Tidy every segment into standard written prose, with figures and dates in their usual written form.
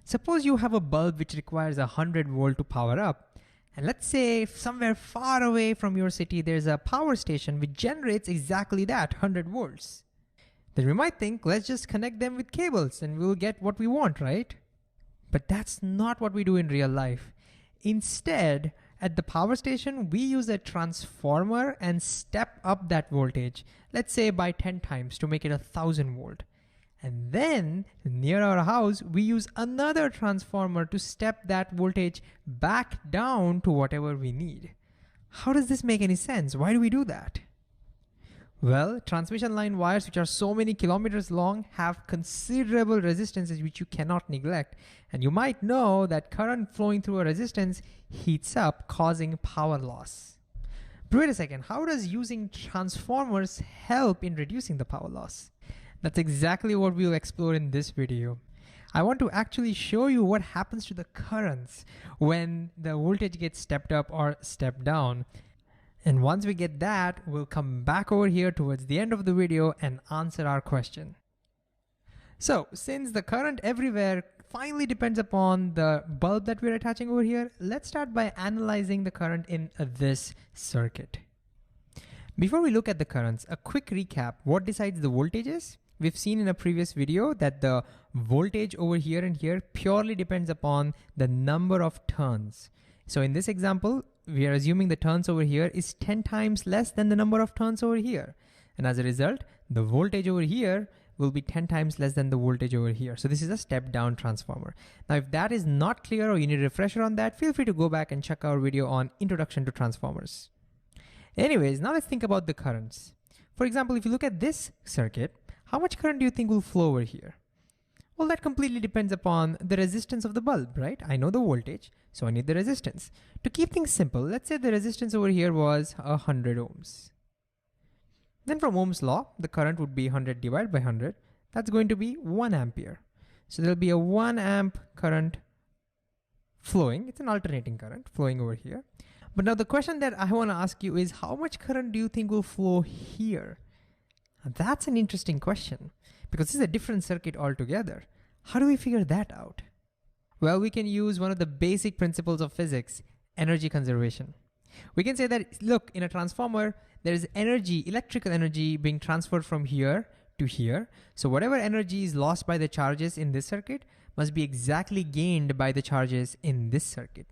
Suppose you have a bulb which requires 100 volt to power up. And let's say somewhere far away from your city, there's a power station which generates exactly that, 100 volts. Then we might think, let's just connect them with cables and we'll get what we want, right? But that's not what we do in real life. Instead, at the power station, we use a transformer and step up that voltage, let's say by 10 times to make it 1000 volt. And then near our house, we use another transformer to step that voltage back down to whatever we need. How does this make any sense? Why do we do that? Well, transmission line wires, which are so many kilometers long, have considerable resistances which you cannot neglect. And you might know that current flowing through a resistance heats up, causing power loss. But wait a second, how does using transformers help in reducing the power loss? That's exactly what we'll explore in this video. I want to actually show you what happens to the currents when the voltage gets stepped up or stepped down. And once we get that, we'll come back over here towards the end of the video and answer our question. So, since the current everywhere finally depends upon the bulb that we're attaching over here, let's start by analyzing the current in this circuit. Before we look at the currents, a quick recap. What decides the voltages? We've seen in a previous video that the voltage over here and here purely depends upon the number of turns. So in this example, we are assuming the turns over here is 10 times less than the number of turns over here. And as a result, the voltage over here will be 10 times less than the voltage over here. So this is a step down transformer. Now, if that is not clear or you need a refresher on that, feel free to go back and check our video on Introduction to Transformers. Anyways, now let's think about the currents. For example, if you look at this circuit, how much current do you think will flow over here? Well, that completely depends upon the resistance of the bulb, right? I know the voltage, so I need the resistance. To keep things simple, let's say the resistance over here was 100 ohms. Then from Ohm's law, the current would be 100 divided by 100. That's going to be 1 ampere. So there'll be a 1 amp current flowing. It's an alternating current flowing over here. But now the question that I want to ask you is, how much current do you think will flow here? Now that's an interesting question, because this is a different circuit altogether. How do we figure that out? Well, we can use one of the basic principles of physics, energy conservation. We can say that, look, in a transformer, there is energy, electrical energy being transferred from here to here. So whatever energy is lost by the charges in this circuit must be exactly gained by the charges in this circuit,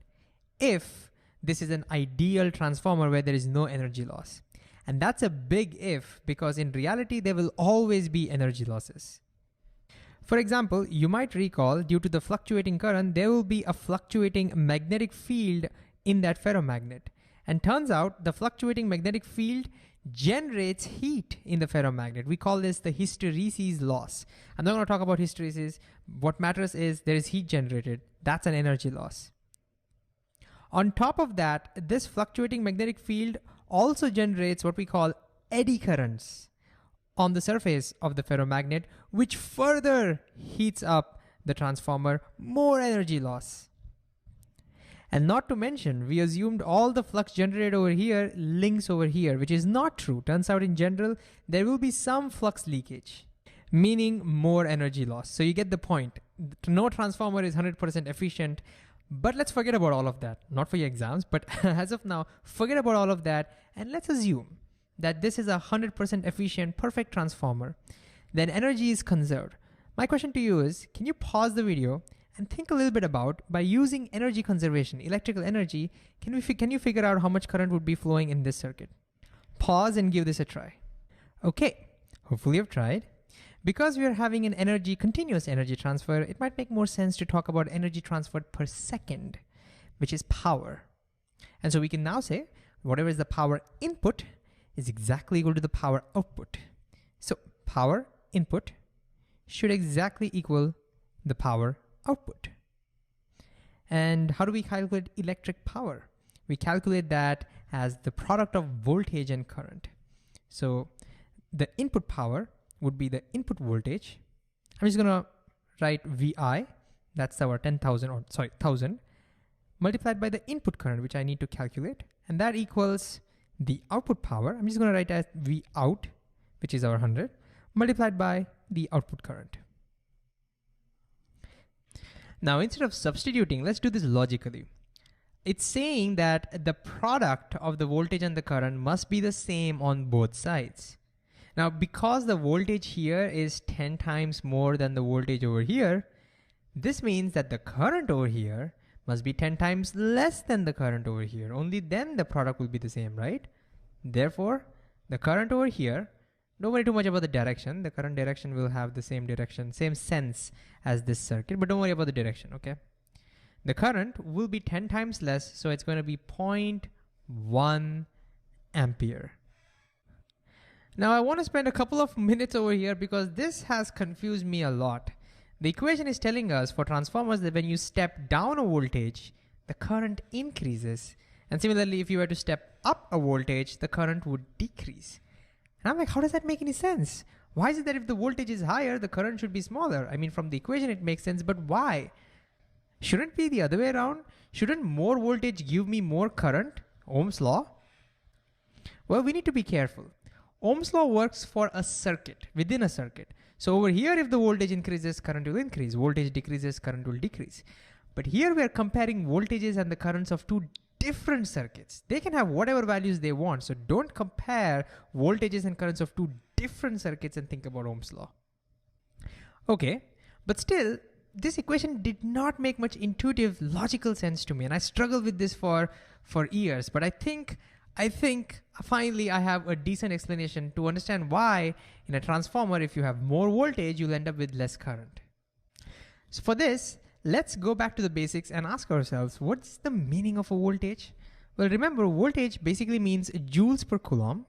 if this is an ideal transformer where there is no energy loss. And that's a big if, because in reality, there will always be energy losses. For example, you might recall, due to the fluctuating current, there will be a fluctuating magnetic field in that ferromagnet. And turns out the fluctuating magnetic field generates heat in the ferromagnet. We call this the hysteresis loss. I'm not going to talk about hysteresis. What matters is there is heat generated. That's an energy loss. On top of that, this fluctuating magnetic field also generates what we call eddy currents on the surface of the ferromagnet, which further heats up the transformer, more energy loss. And not to mention, we assumed all the flux generated over here links over here, which is not true. Turns out in general, there will be some flux leakage, meaning more energy loss. So you get the point. No transformer is 100% efficient. But let's forget about all of that. Not for your exams, but as of now, forget about all of that. And let's assume that this is a 100% efficient, perfect transformer. Then energy is conserved. My question to you is, can you pause the video and think a little bit about, by using energy conservation, electrical energy, can you figure out how much current would be flowing in this circuit? Pause and give this a try. Okay, hopefully you've tried. Because we are having an continuous energy transfer, it might make more sense to talk about energy transferred per second, which is power. And so we can now say whatever is the power input is exactly equal to the power output. So power input should exactly equal the power output. And how do we calculate electric power? We calculate that as the product of voltage and current. So the input power would be the input voltage. I'm just gonna write VI, that's our 1000, multiplied by the input current, which I need to calculate, and that equals the output power. I'm just gonna write as V out, which is our 100, multiplied by the output current. Now, instead of substituting, let's do this logically. It's saying that the product of the voltage and the current must be the same on both sides. Now, because the voltage here is 10 times more than the voltage over here, this means that the current over here must be 10 times less than the current over here. Only then the product will be the same, right? Therefore, the current over here, don't worry too much about the direction. The current direction will have the same direction, same sense as this circuit, but don't worry about the direction, okay? The current will be 10 times less, so it's going to be 0.1 ampere. Now I want to spend a couple of minutes over here because this has confused me a lot. The equation is telling us for transformers that when you step down a voltage, the current increases. And similarly, if you were to step up a voltage, the current would decrease. And I'm like, how does that make any sense? Why is it that if the voltage is higher, the current should be smaller? I mean, from the equation it makes sense, but why? Shouldn't it be the other way around? Shouldn't more voltage give me more current? Ohm's law? Well, we need to be careful. Ohm's law works for a circuit, within a circuit. So over here, if the voltage increases, current will increase. Voltage decreases, current will decrease. But here we are comparing voltages and the currents of two different circuits. They can have whatever values they want. So don't compare voltages and currents of two different circuits and think about Ohm's law. Okay, but still, this equation did not make much intuitive, logical sense to me, and I struggled with this for years. But I think finally I have a decent explanation to understand why in a transformer, if you have more voltage, you'll end up with less current. So for this, let's go back to the basics and ask ourselves, what's the meaning of a voltage? Well, remember, voltage basically means joules per coulomb,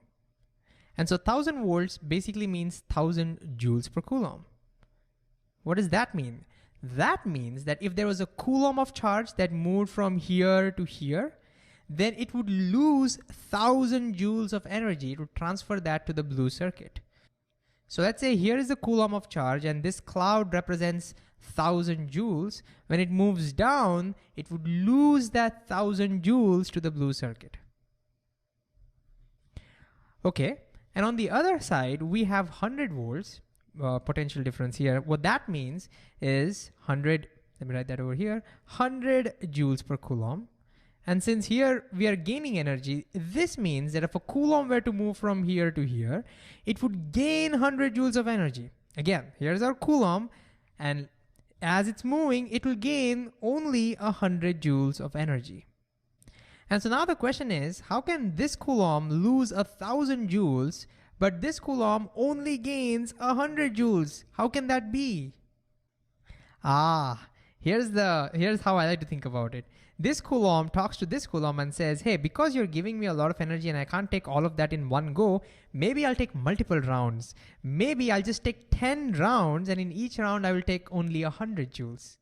and so 1000 volts basically means 1000 joules per coulomb. What does that mean? That means that if there was a coulomb of charge that moved from here to here, then it would lose 1000 joules of energy to transfer that to the blue circuit. So let's say here is the coulomb of charge and this cloud represents 1000 joules. When it moves down, it would lose that 1000 joules to the blue circuit. Okay, and on the other side, we have 100 volts. Potential difference here. What that means is 100, let me write that over here, 100 joules per coulomb. And since here we are gaining energy, this means that if a coulomb were to move from here to here, it would gain 100 joules of energy. Again, here's our coulomb, and as it's moving, it will gain only 100 joules of energy. And so now the question is, how can this coulomb lose 1000 joules but this coulomb only gains 100 joules? How can that be? Here's how I like to think about it. This coulomb talks to this coulomb and says, hey, because you're giving me a lot of energy and I can't take all of that in one go, maybe I'll take multiple rounds. Maybe I'll just take 10 rounds and in each round I will take only 100 joules.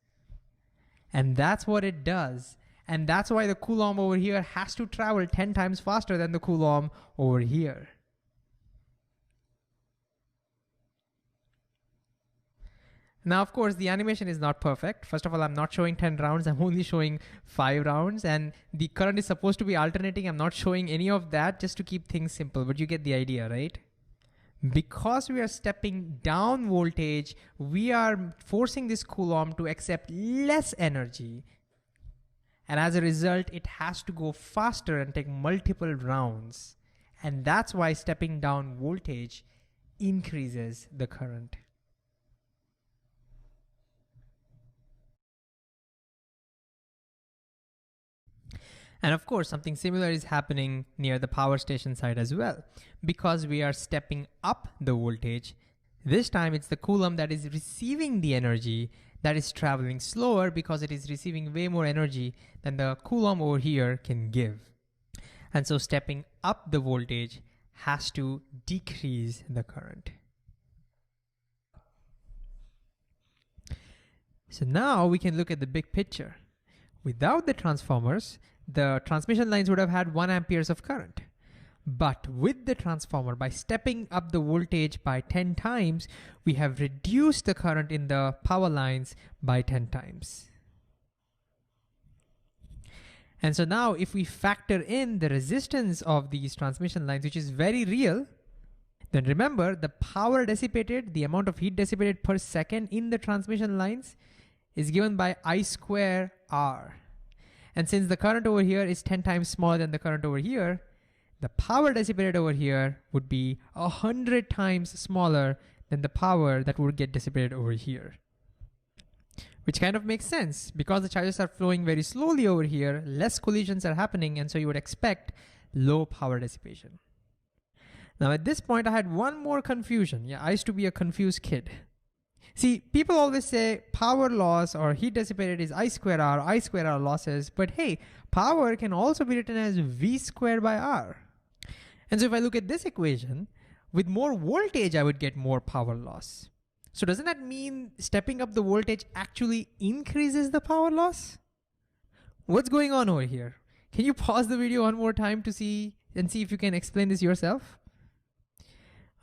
And that's what it does. And that's why the coulomb over here has to travel 10 times faster than the coulomb over here. Now, of course, the animation is not perfect. First of all, I'm not showing 10 rounds. I'm only showing 5 rounds. And the current is supposed to be alternating. I'm not showing any of that just to keep things simple. But you get the idea, right? Because we are stepping down voltage, we are forcing this coulomb to accept less energy. And as a result, it has to go faster and take multiple rounds. And that's why stepping down voltage increases the current. And of course, something similar is happening near the power station side as well. Because we are stepping up the voltage, this time it's the coulomb that is receiving the energy that is traveling slower because it is receiving way more energy than the coulomb over here can give. And so stepping up the voltage has to decrease the current. So now we can look at the big picture. Without the transformers, the transmission lines would have had 1 amperes of current. But with the transformer, by stepping up the voltage by 10 times, we have reduced the current in the power lines by 10 times. And so now if we factor in the resistance of these transmission lines, which is very real, then remember the power dissipated, the amount of heat dissipated per second in the transmission lines is given by I square R. And since the current over here is 10 times smaller than the current over here, the power dissipated over here would be 100 times smaller than the power that would get dissipated over here. Which kind of makes sense because the charges are flowing very slowly over here, less collisions are happening, and so you would expect low power dissipation. Now at this point I had one more confusion. Yeah, I used to be a confused kid. See, people always say power loss or heat dissipated is I square R losses, but hey, power can also be written as V squared by R. And so if I look at this equation, with more voltage I would get more power loss. So doesn't that mean stepping up the voltage actually increases the power loss? What's going on over here? Can you pause the video one more time to see if you can explain this yourself?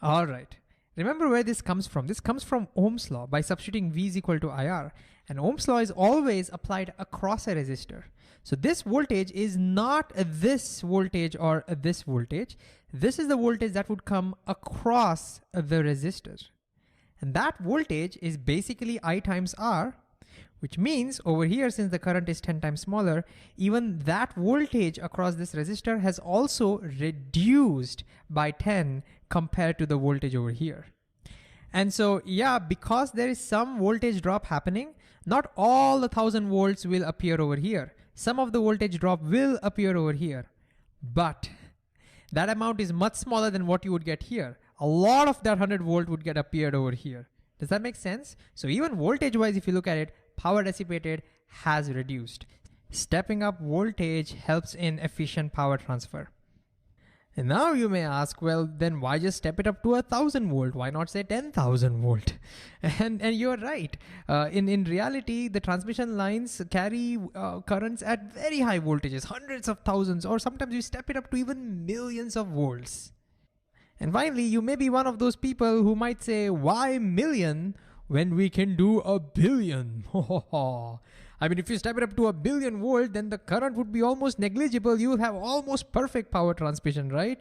All right. Remember where this comes from. This comes from Ohm's law by substituting V is equal to IR. And Ohm's law is always applied across a resistor. So this voltage is not this voltage or this voltage. This is the voltage that would come across the resistor. And that voltage is basically I times R, which means over here, since the current is 10 times smaller, even that voltage across this resistor has also reduced by 10 compared to the voltage over here. And so, yeah, because there is some voltage drop happening, not all the 1000 volts will appear over here. Some of the voltage drop will appear over here, but that amount is much smaller than what you would get here. A lot of that 100 volt would get appeared over here. Does that make sense? So even voltage wise, if you look at it, power dissipated has reduced. Stepping up voltage helps in efficient power transfer. And now you may ask, well, then why just step it up to 1000 volt? Why not say 10,000 volt? And you're right. In reality, the transmission lines carry currents at very high voltages, hundreds of thousands, or sometimes you step it up to even millions of volts. And finally, you may be one of those people who might say, why million when we can do 1 billion? I mean, if you step it up to 1 billion volt, then the current would be almost negligible. You will have almost perfect power transmission, right?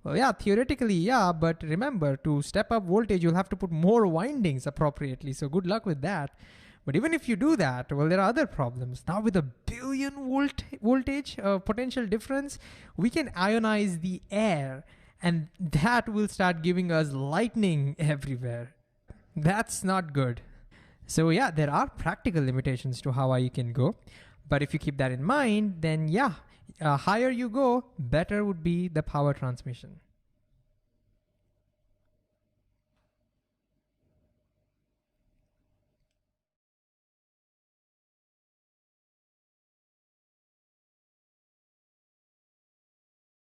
Well, yeah, theoretically, yeah, but remember, to step up voltage, you'll have to put more windings appropriately. So good luck with that. But even if you do that, well, there are other problems. Now with 1 billion voltage potential difference, we can ionize the air, and that will start giving us lightning everywhere. That's not good. So yeah, there are practical limitations to how high you can go. But if you keep that in mind, then yeah, higher you go, better would be the power transmission.